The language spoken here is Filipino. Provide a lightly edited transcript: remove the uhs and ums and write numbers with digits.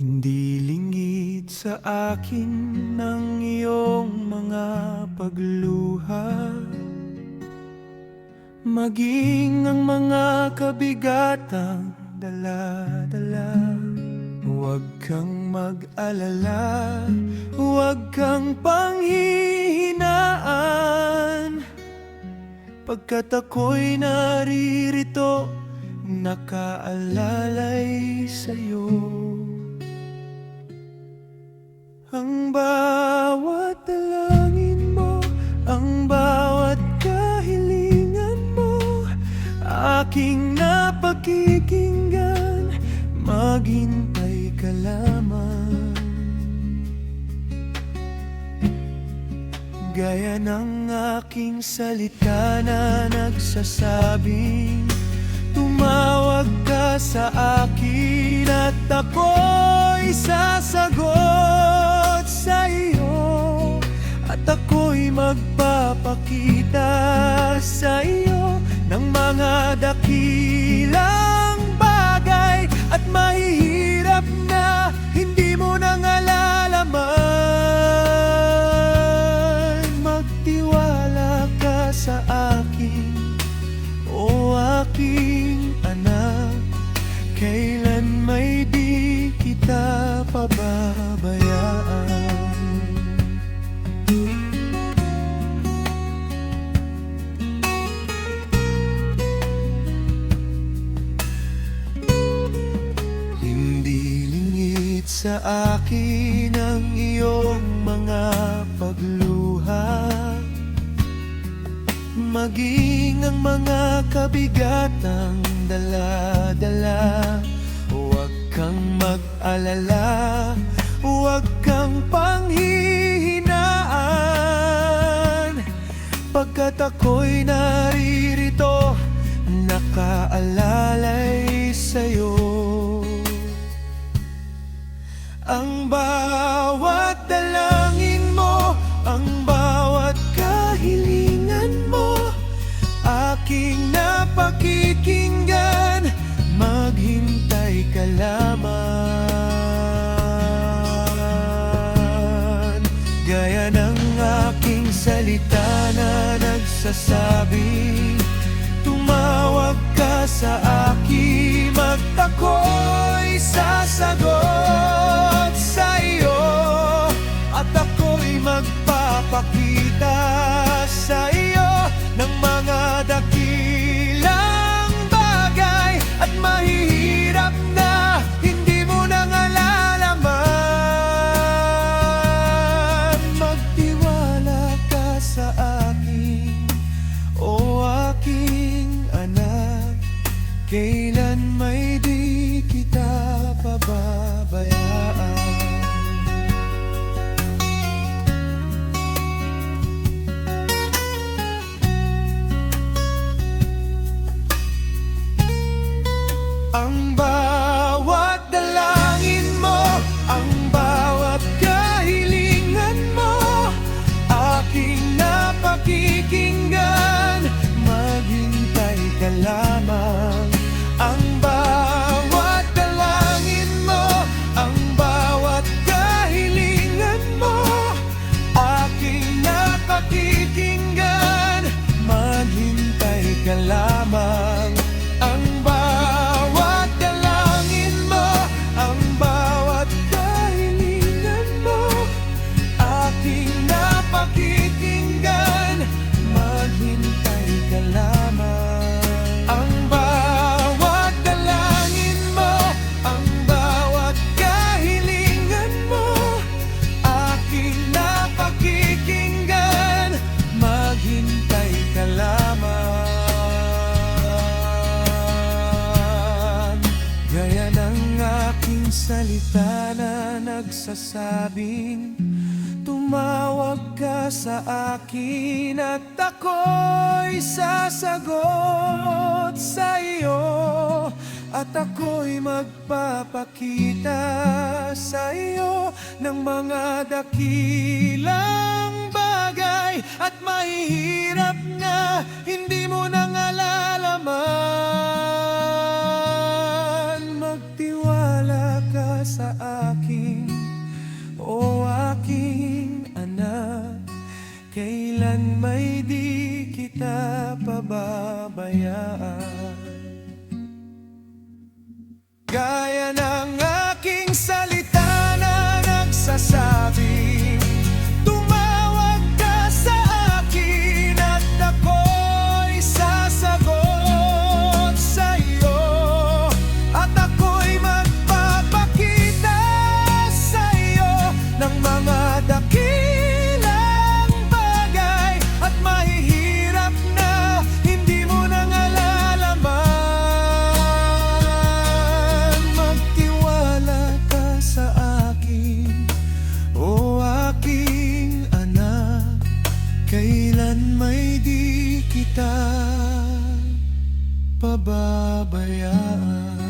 Hindi lingid sa akin ng iyong mga pagluha, maging ang mga kabigatang dala-dala. Huwag kang mag-alala, huwag kang panghihinaan, pagkat ako'y naririto, nakaalalay sa'yo. Ang bawat dalangin mo, ang bawat kahilingan mo, aking napakikinggan, maghintay ka lamang. Gaya ng aking salita na nagsasabing, tumawag ka sa akin at ako'y sasagot sa iyo, at ako'y magpapakita sa iyo ng mga dakilang bagay at mahihirap na hindi mo nang alalaman. Magtiwala ka sa akin, o aking anak, kailan may di kita pababayaan. Hindi lingid sa akin ang iyong mga pagluha, maging ang mga kabigatang dala-dala. Huwag kang mag-alala, huwag kang panghihinaan, pagkat ako'y naririto, nakaalalay sa'yo. Ang bawat dalangin mo, ang bawat kahilingan mo, aking napakikinggan, maghintay ka lamang. Gaya ng aking salita na nagsasabi, tumawag ka sa akin at ako'y sasagot sa iyo, at ako'y magpapakita sa iyo ng mga dakilang bagay at mahihirap na hindi mo nang alalaman. Magtiwala ka sa akin, o aking anak, kailan may di kita pababayaan. Ang bawat dalangin mo, ang bawat kahilingan mo, aking napakikinggan, maghintay ka lamang. Ang bawat dalangin mo, ang bawat kahilingan mo, aking napakikinggan, maghintay ka lamang. Ang bawat dalangin mo, ang bawat kahilingan mo, aking napakikinggan, maghintay ka lamang. Ang bawat dalangin mo, ang bawat kahilingan mo, aking napakikinggan, maghintay ka lamang. Gaya ng aking salita na nagsasabing, tumawag ka sa akin at ako'y sasagot sa iyo, at ako'y magpapakita sa iyo ng mga dakilang bagay at mahihirap na hindi mo nang alalaman. Magtiwala ka sa akin. O aking anak, kailan may di kita pababayaan. Gaya ng aking salita na nagsasabing tumawag ka sa akin at ako'y sasagot sa iyo. At ako'y magpapakita sa iyo ng mga dakilang bagay at mahihirap na hindi mo nang alalaman. Magtiwala ka sa akin, o aking anak, kailan may di kita pababayaan.